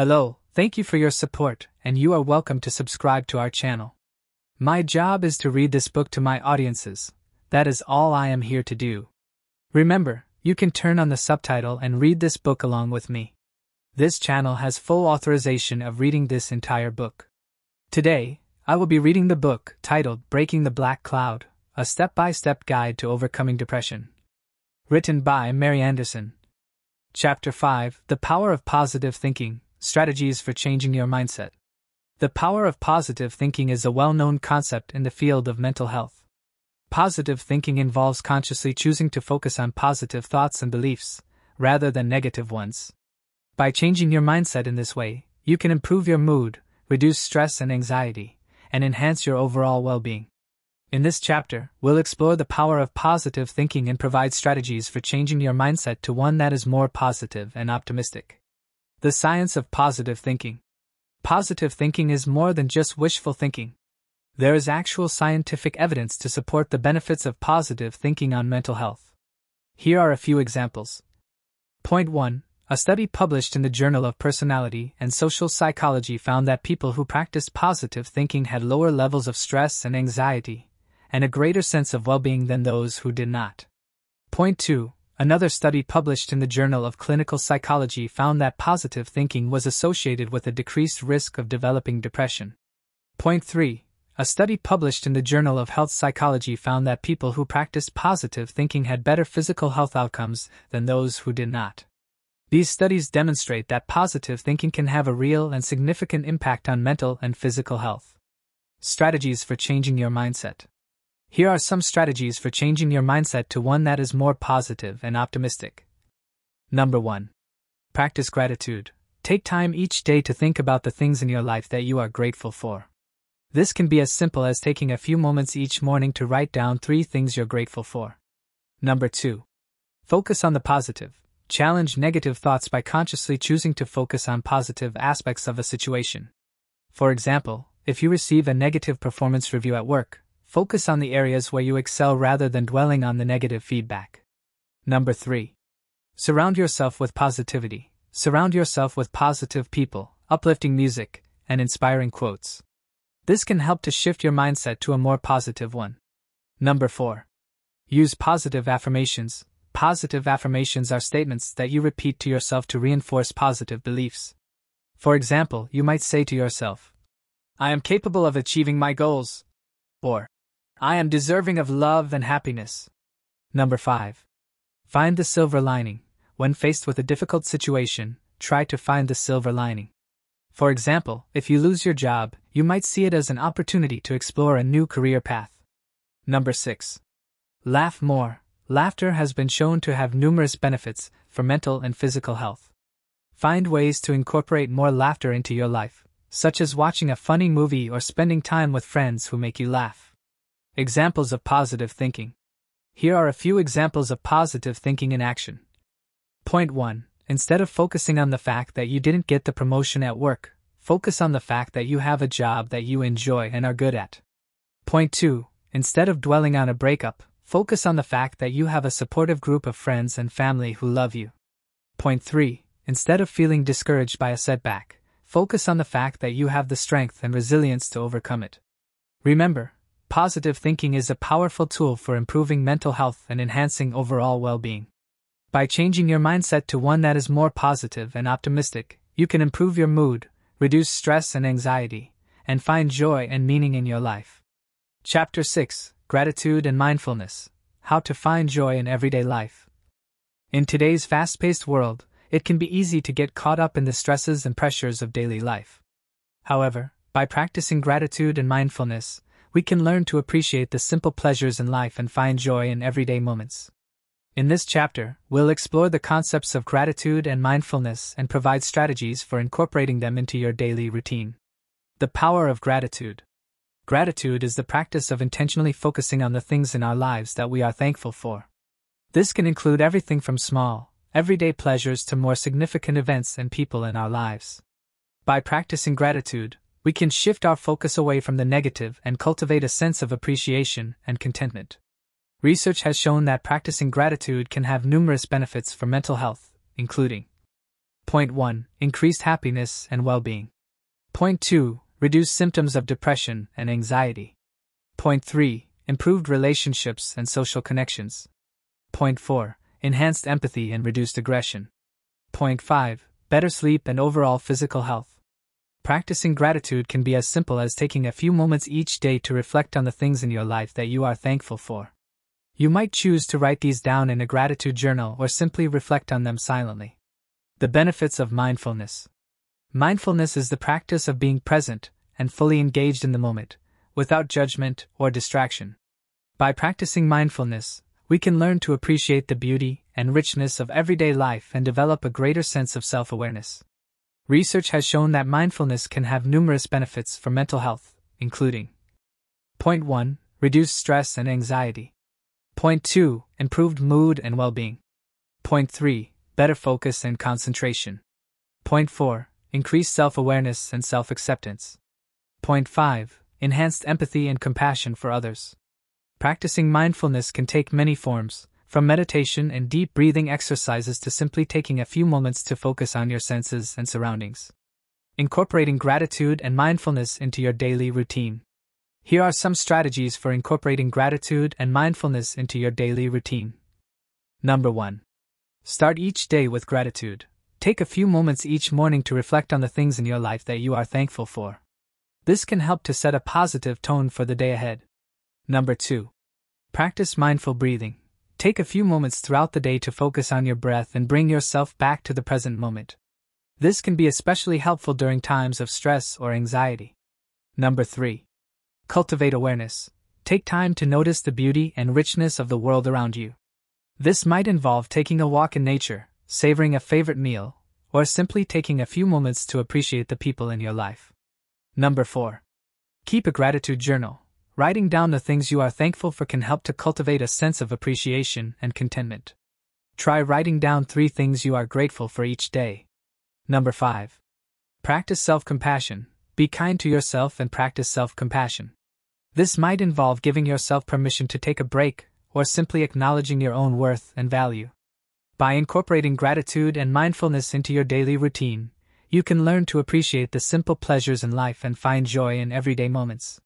Hello, thank you for your support, and you are welcome to subscribe to our channel. My job is to read this book to my audiences. That is all I am here to do. Remember, you can turn on the subtitle and read this book along with me. This channel has full authorization of reading this entire book. Today, I will be reading the book titled Breaking the Black Cloud, a step-by-step guide to overcoming depression. Written by Mary Anderson. Chapter 5, The Power of Positive Thinking, Strategies for Changing Your Mindset. The power of positive thinking is a well-known concept in the field of mental health. Positive thinking involves consciously choosing to focus on positive thoughts and beliefs, rather than negative ones. By changing your mindset in this way, you can improve your mood, reduce stress and anxiety, and enhance your overall well-being. In this chapter, we'll explore the power of positive thinking and provide strategies for changing your mindset to one that is more positive and optimistic. The science of positive thinking. Positive thinking is more than just wishful thinking. There is actual scientific evidence to support the benefits of positive thinking on mental health. Here are a few examples. Point 1. A study published in the Journal of Personality and Social Psychology found that people who practiced positive thinking had lower levels of stress and anxiety, and a greater sense of well-being than those who did not. Point 2. Another study published in the Journal of Clinical Psychology found that positive thinking was associated with a decreased risk of developing depression. Point 3. A study published in the Journal of Health Psychology found that people who practiced positive thinking had better physical health outcomes than those who did not. These studies demonstrate that positive thinking can have a real and significant impact on mental and physical health. Strategies for changing your mindset. Here are some strategies for changing your mindset to one that is more positive and optimistic. Number 1. Practice gratitude. Take time each day to think about the things in your life that you are grateful for. This can be as simple as taking a few moments each morning to write down 3 things you're grateful for. Number 2. Focus on the positive. Challenge negative thoughts by consciously choosing to focus on positive aspects of a situation. For example, if you receive a negative performance review at work, focus on the areas where you excel rather than dwelling on the negative feedback. Number 3. Surround yourself with positivity. Surround yourself with positive people, uplifting music, and inspiring quotes. This can help to shift your mindset to a more positive one. Number 4. Use positive affirmations. Positive affirmations are statements that you repeat to yourself to reinforce positive beliefs. For example, you might say to yourself, "I am capable of achieving my goals," or "I am deserving of love and happiness." Number 5. Find the silver lining. When faced with a difficult situation, try to find the silver lining. For example, if you lose your job, you might see it as an opportunity to explore a new career path. Number 6. Laugh more. Laughter has been shown to have numerous benefits for mental and physical health. Find ways to incorporate more laughter into your life, such as watching a funny movie or spending time with friends who make you laugh. Examples of positive thinking. Here are a few examples of positive thinking in action. Point 1. Instead of focusing on the fact that you didn't get the promotion at work, focus on the fact that you have a job that you enjoy and are good at. Point 2. Instead of dwelling on a breakup, focus on the fact that you have a supportive group of friends and family who love you. Point 3. Instead of feeling discouraged by a setback, focus on the fact that you have the strength and resilience to overcome it. Remember, positive thinking is a powerful tool for improving mental health and enhancing overall well-being. By changing your mindset to one that is more positive and optimistic, you can improve your mood, reduce stress and anxiety, and find joy and meaning in your life. Chapter 6. Gratitude and Mindfulness. How to find joy in everyday life. In today's fast-paced world, it can be easy to get caught up in the stresses and pressures of daily life. However, by practicing gratitude and mindfulness, we can learn to appreciate the simple pleasures in life and find joy in everyday moments. In this chapter, we'll explore the concepts of gratitude and mindfulness and provide strategies for incorporating them into your daily routine. The power of gratitude. Gratitude is the practice of intentionally focusing on the things in our lives that we are thankful for. This can include everything from small, everyday pleasures to more significant events and people in our lives. By practicing gratitude, we can shift our focus away from the negative and cultivate a sense of appreciation and contentment. Research has shown that practicing gratitude can have numerous benefits for mental health, including Point 1. Increased happiness and well-being. Point 2. Reduced symptoms of depression and anxiety. Point 3. Improved relationships and social connections. Point 4. Enhanced empathy and reduced aggression. Point 5. Better sleep and overall physical health. Practicing gratitude can be as simple as taking a few moments each day to reflect on the things in your life that you are thankful for. You might choose to write these down in a gratitude journal or simply reflect on them silently. The benefits of mindfulness. Mindfulness is the practice of being present and fully engaged in the moment, without judgment or distraction. By practicing mindfulness, we can learn to appreciate the beauty and richness of everyday life and develop a greater sense of self-awareness. Research has shown that mindfulness can have numerous benefits for mental health, including Point 1. Reduced stress and anxiety. Point 2. Improved mood and well-being. Point 3. Better focus and concentration. Point 4. Increased self-awareness and self-acceptance. Point 5. Enhanced empathy and compassion for others. Practicing mindfulness can take many forms, from meditation and deep breathing exercises to simply taking a few moments to focus on your senses and surroundings. Incorporating gratitude and mindfulness into your daily routine. Here are some strategies for incorporating gratitude and mindfulness into your daily routine. Number 1. Start each day with gratitude. Take a few moments each morning to reflect on the things in your life that you are thankful for. This can help to set a positive tone for the day ahead. Number 2. Practice mindful breathing. Take a few moments throughout the day to focus on your breath and bring yourself back to the present moment. This can be especially helpful during times of stress or anxiety. Number 3. Cultivate awareness. Take time to notice the beauty and richness of the world around you. This might involve taking a walk in nature, savoring a favorite meal, or simply taking a few moments to appreciate the people in your life. Number 4. Keep a gratitude journal. Writing down the things you are thankful for can help to cultivate a sense of appreciation and contentment. Try writing down 3 things you are grateful for each day. Number 5. Practice self-compassion. Be kind to yourself and practice self-compassion. This might involve giving yourself permission to take a break, or simply acknowledging your own worth and value. By incorporating gratitude and mindfulness into your daily routine, you can learn to appreciate the simple pleasures in life and find joy in everyday moments.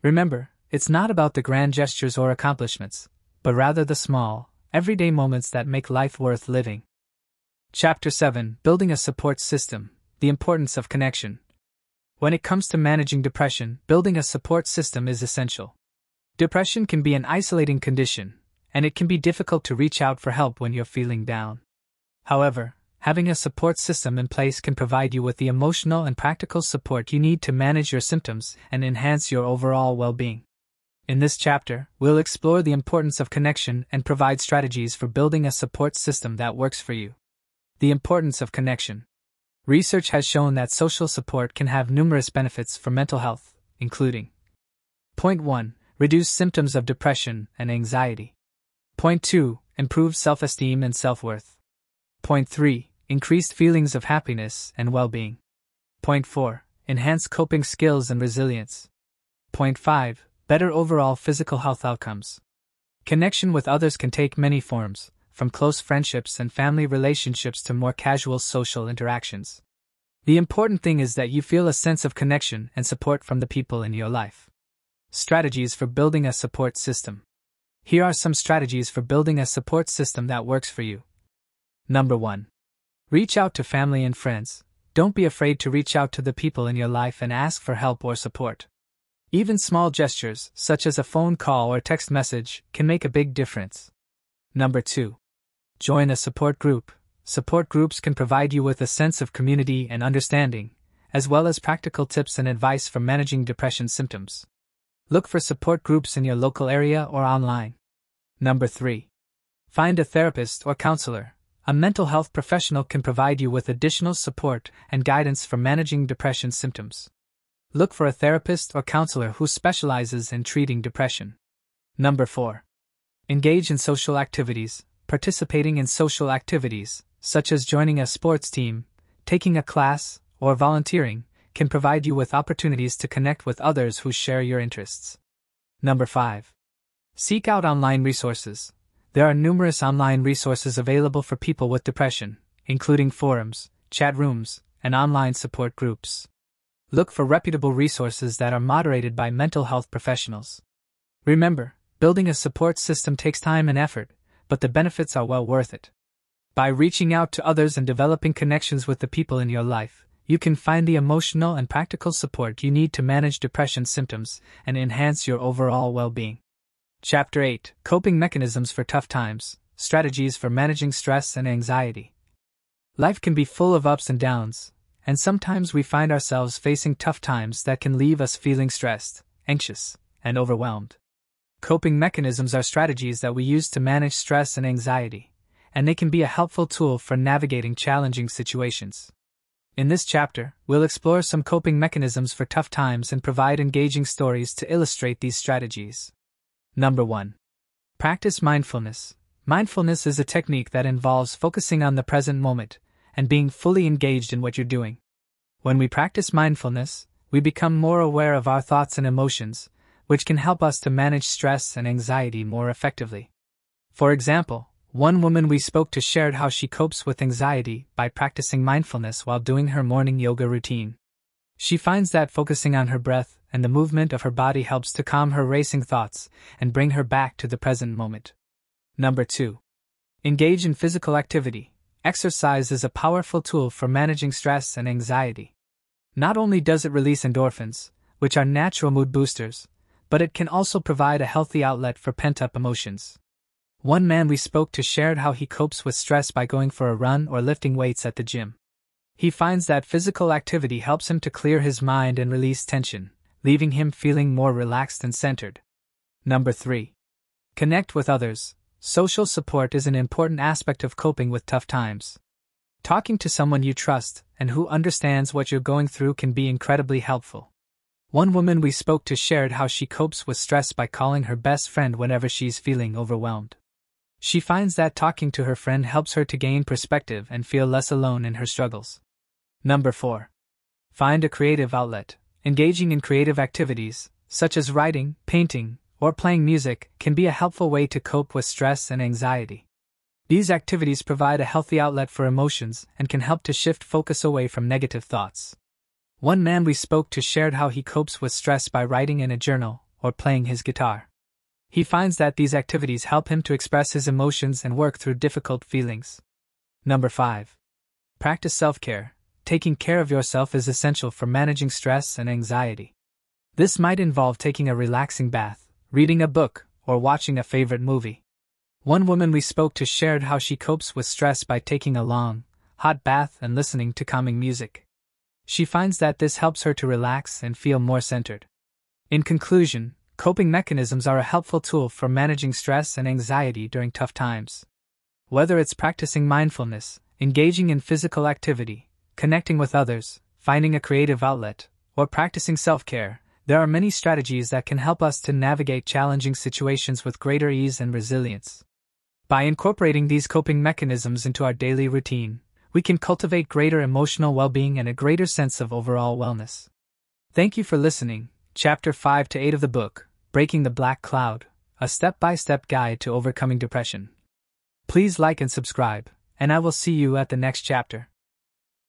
Remember, it's not about the grand gestures or accomplishments, but rather the small, everyday moments that make life worth living. Chapter 7. Building a support system. The importance of connection. When it comes to managing depression, building a support system is essential. Depression can be an isolating condition, and it can be difficult to reach out for help when you're feeling down. However, having a support system in place can provide you with the emotional and practical support you need to manage your symptoms and enhance your overall well-being. In this chapter, we'll explore the importance of connection and provide strategies for building a support system that works for you. The importance of connection. Research has shown that social support can have numerous benefits for mental health, including Point 1. Reduce symptoms of depression and anxiety. Point 2. Improve self-esteem and self-worth. Point 3. Increased feelings of happiness and well-being. Point 4. Enhance coping skills and resilience. Point 5. Better overall physical health outcomes. Connection with others can take many forms, from close friendships and family relationships to more casual social interactions. The important thing is that you feel a sense of connection and support from the people in your life. Strategies for building a support system. Here are some strategies for building a support system that works for you. Number 1. Reach out to family and friends. Don't be afraid to reach out to the people in your life and ask for help or support. Even small gestures, such as a phone call or text message, can make a big difference. Number 2. Join a support group. Support groups can provide you with a sense of community and understanding, as well as practical tips and advice for managing depression symptoms. Look for support groups in your local area or online. Number 3. Find a therapist or counselor. A mental health professional can provide you with additional support and guidance for managing depression symptoms. Look for a therapist or counselor who specializes in treating depression. Number 4. Engage in social activities. Participating in social activities, such as joining a sports team, taking a class, or volunteering, can provide you with opportunities to connect with others who share your interests. Number 5. Seek out online resources. There are numerous online resources available for people with depression, including forums, chat rooms, and online support groups. Look for reputable resources that are moderated by mental health professionals. Remember, building a support system takes time and effort, but the benefits are well worth it. By reaching out to others and developing connections with the people in your life, you can find the emotional and practical support you need to manage depression symptoms and enhance your overall well-being. Chapter 8: Coping Mechanisms for Tough Times, Strategies for Managing Stress and Anxiety. Life can be full of ups and downs, and sometimes we find ourselves facing tough times that can leave us feeling stressed, anxious, and overwhelmed. Coping mechanisms are strategies that we use to manage stress and anxiety, and they can be a helpful tool for navigating challenging situations. In this chapter, we'll explore some coping mechanisms for tough times and provide engaging stories to illustrate these strategies. Number 1. Practice mindfulness. Mindfulness is a technique that involves focusing on the present moment and being fully engaged in what you're doing. When we practice mindfulness, we become more aware of our thoughts and emotions, which can help us to manage stress and anxiety more effectively. For example, one woman we spoke to shared how she copes with anxiety by practicing mindfulness while doing her morning yoga routine. She finds that focusing on her breath and the movement of her body helps to calm her racing thoughts and bring her back to the present moment. Number 2. Engage in physical activity. Exercise is a powerful tool for managing stress and anxiety. Not only does it release endorphins, which are natural mood boosters, but it can also provide a healthy outlet for pent-up emotions. One man we spoke to shared how he copes with stress by going for a run or lifting weights at the gym. He finds that physical activity helps him to clear his mind and release tension, leaving him feeling more relaxed and centered. Number 3. Connect with others. Social support is an important aspect of coping with tough times. Talking to someone you trust and who understands what you're going through can be incredibly helpful. One woman we spoke to shared how she copes with stress by calling her best friend whenever she's feeling overwhelmed. She finds that talking to her friend helps her to gain perspective and feel less alone in her struggles. Number 4. Find a creative outlet. Engaging in creative activities, such as writing, painting, or playing music, can be a helpful way to cope with stress and anxiety. These activities provide a healthy outlet for emotions and can help to shift focus away from negative thoughts. One man we spoke to shared how he copes with stress by writing in a journal or playing his guitar. He finds that these activities help him to express his emotions and work through difficult feelings. Number 5. Practice self-care. Taking care of yourself is essential for managing stress and anxiety. This might involve taking a relaxing bath, reading a book, or watching a favorite movie. One woman we spoke to shared how she copes with stress by taking a long, hot bath and listening to calming music. She finds that this helps her to relax and feel more centered. In conclusion, coping mechanisms are a helpful tool for managing stress and anxiety during tough times. Whether it's practicing mindfulness, engaging in physical activity, connecting with others, finding a creative outlet, or practicing self-care, there are many strategies that can help us to navigate challenging situations with greater ease and resilience. By incorporating these coping mechanisms into our daily routine, we can cultivate greater emotional well-being and a greater sense of overall wellness. Thank you for listening. Chapter 5 to 8 of the book, Breaking the Black Cloud, a step-by-step guide to overcoming depression. Please like and subscribe, and I will see you at the next chapter.